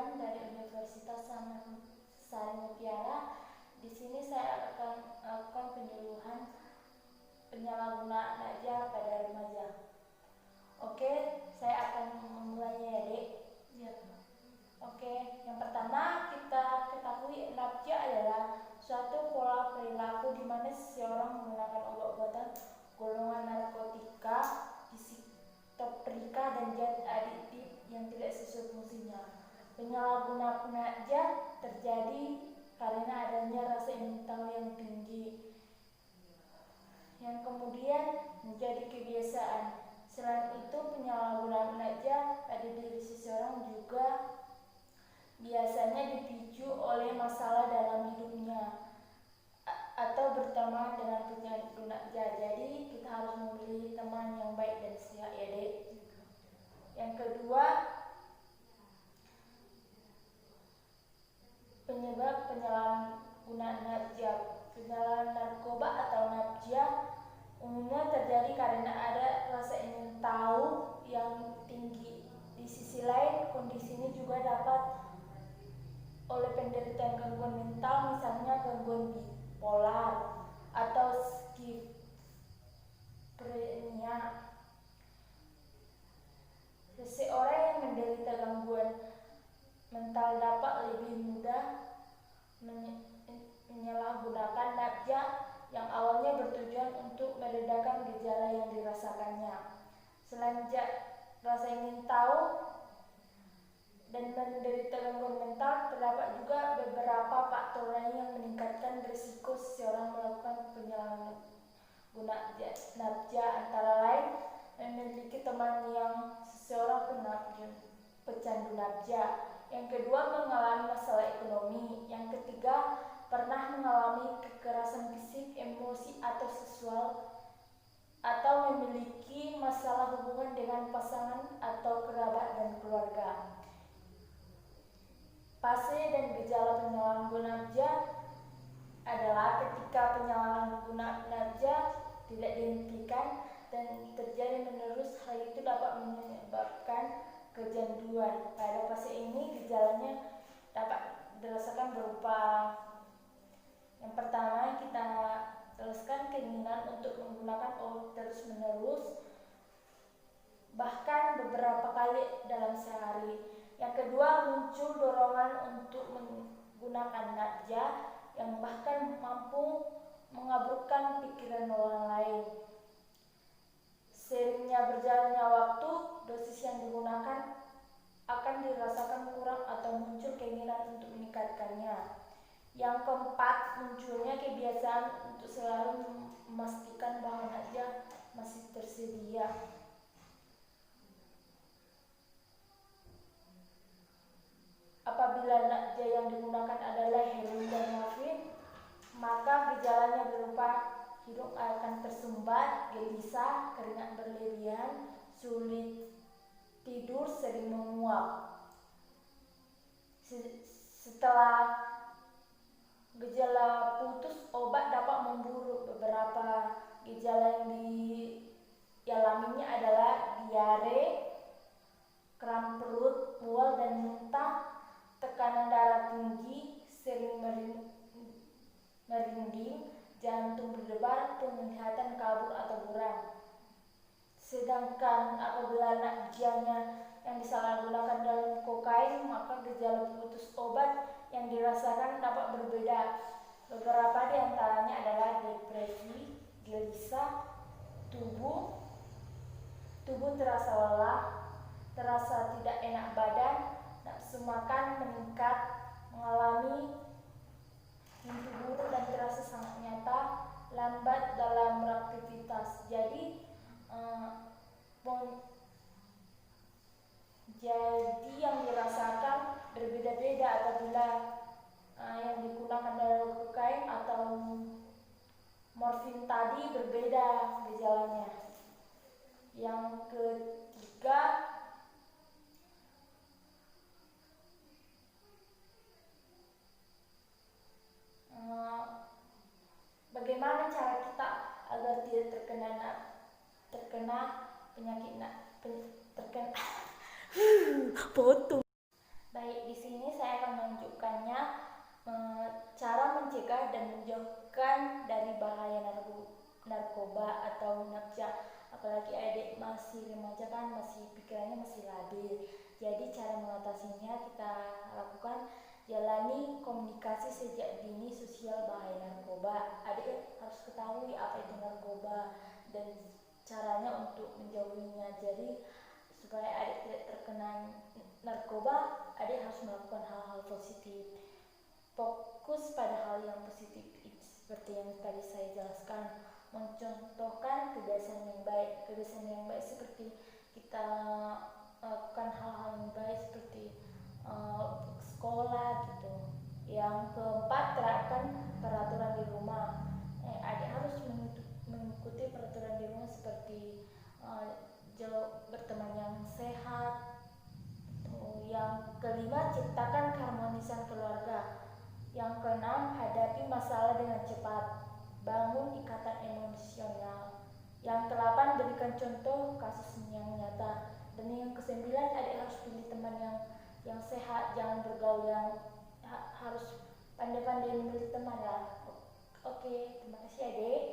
Ridwan dari Universitas Sari Mutiara. Di sini saya akan melakukan penyuluhan penyalahgunaan najah pada remaja. Oke, saya akan memulainya ya, Dek. Ya. Oke, yang pertama kita ketahui najah adalah suatu pola perilaku di mana seseorang menggunakan obat-obatan golongan narkotika, psikotropika, dan zat adiktif yang tidak sesuai fungsinya. Penyalahgunaan najah terjadi karena adanya rasa ingin tahu yang tinggi, yang kemudian menjadi kebiasaan. Selain itu, penyalahgunaan najah pada diri seseorang juga biasanya dipicu oleh masalah dalam hidupnya atau berteman dengan penyalahguna najah. Jadi kita harus memilih teman yang baik dan sehat ya, Dek. Yang kedua, penyebab penyalahgunaan najah. Penyalahgunaan narkoba atau najah umumnya terjadi karena ada rasa ingin tahu yang tinggi. Di sisi lain, kondisi ini juga dapat oleh penderita gangguan mental, misalnya gangguan bipolar atau skizofrenia. Seseorang yang menderita gangguan mental dapat lebih mudah menyalahgunakan najah yang awalnya bertujuan untuk meredakan gejala yang dirasakannya. Selain rasa ingin tahu dan menderita gangguan mental, terdapat juga beberapa faktor lain yang meningkatkan risiko seseorang melakukan penyalahgunaan najah, antara lain memiliki teman yang seseorang pecandu najah. Yang kedua, mengalami masalah ekonomi. Yang ketiga, pernah mengalami kekerasan fisik, emosi, atau seksual, atau memiliki masalah hubungan dengan pasangan atau kerabat dan keluarga. Fase dan gejala penyalahgunaan najah adalah ketika penyalahgunaan najah tidak dihentikan dan terjadi menerus. Hal itu dapat menyebabkan kecanduan. Pada fase ini gejalanya dapat dirasakan berupa, yang pertama kita jelaskan keinginan untuk menggunakan obat terus-menerus, bahkan beberapa kali dalam sehari. Yang kedua, muncul dorongan untuk menggunakan najah yang bahkan mampu mengaburkan pikiran orang lain. Seiringnya berjalannya waktu, dosis yang digunakan akan dirasakan kurang atau muncul keinginan untuk meningkatkannya. Yang keempat, munculnya kebiasaan untuk selalu memastikan bahwa najah masih tersedia. Apabila najah yang digunakan adalah heroin dan morfin, maka gejalanya berupa hidung akan tersumbat, gelisah, keringat berlebihan, sulit tidur, sering menguap. Setelah gejala putus obat dapat memburuk. Beberapa gejala yang dialaminya adalah diare, kram perut, mual dan muntah, tekanan darah tinggi, sering merinding, jantung berdebar, penglihatan kabur atau buram. Sedangkan apabila najahnya yang disalahgunakan dalam kokain, maka gejala putus obat yang dirasakan dapat berbeda. Beberapa di antaranya adalah depresi, gelisah, tubuh terasa lelah, terasa tidak enak badan, nafsu makan meningkat, mengalami mimpi buruk dan terasa sangat nyata, lambat dalam beraktivitas. Jadi yang dirasakan berbeda-beda apabila yang digunakan dalam kokain atau morfin tadi berbeda gejalanya. Yang ketiga, bagaimana cara kita agar tidak terkena penyakit potong. Baik, di sini saya akan menunjukkannya cara mencegah dan menjauhkan dari bahaya narkoba atau nafsa. Apalagi adik masih remaja kan, masih pikirannya masih labil. Jadi cara mengatasinya kita lakukan jalani komunikasi sejak dini sosial bahaya narkoba. Adik harus ketahui apa itu narkoba dan caranya untuk menjauhinya. Jadi supaya adik tidak terkena narkoba, adik harus melakukan hal-hal positif. Fokus pada hal yang positif seperti yang tadi saya jelaskan, mencontohkan kebiasaan yang baik. Kebiasaan yang baik seperti kita melakukan hal-hal yang baik seperti sekolah gitu. Yang keempat, terapkan peraturan di rumah. Adik harus mengikuti peraturan di rumah seperti berteman yang sehat. Yang kelima, ciptakan keharmonisan keluarga. Yang keenam, hadapi masalah dengan cepat, bangun ikatan emosional. Yang ke-8, berikan contoh kasus yang nyata. Dan yang ke-9, adik harus pilih teman yang sehat, jangan bergaul yang harus pandai-pandai memilih teman lah. Oke, terima kasih adik.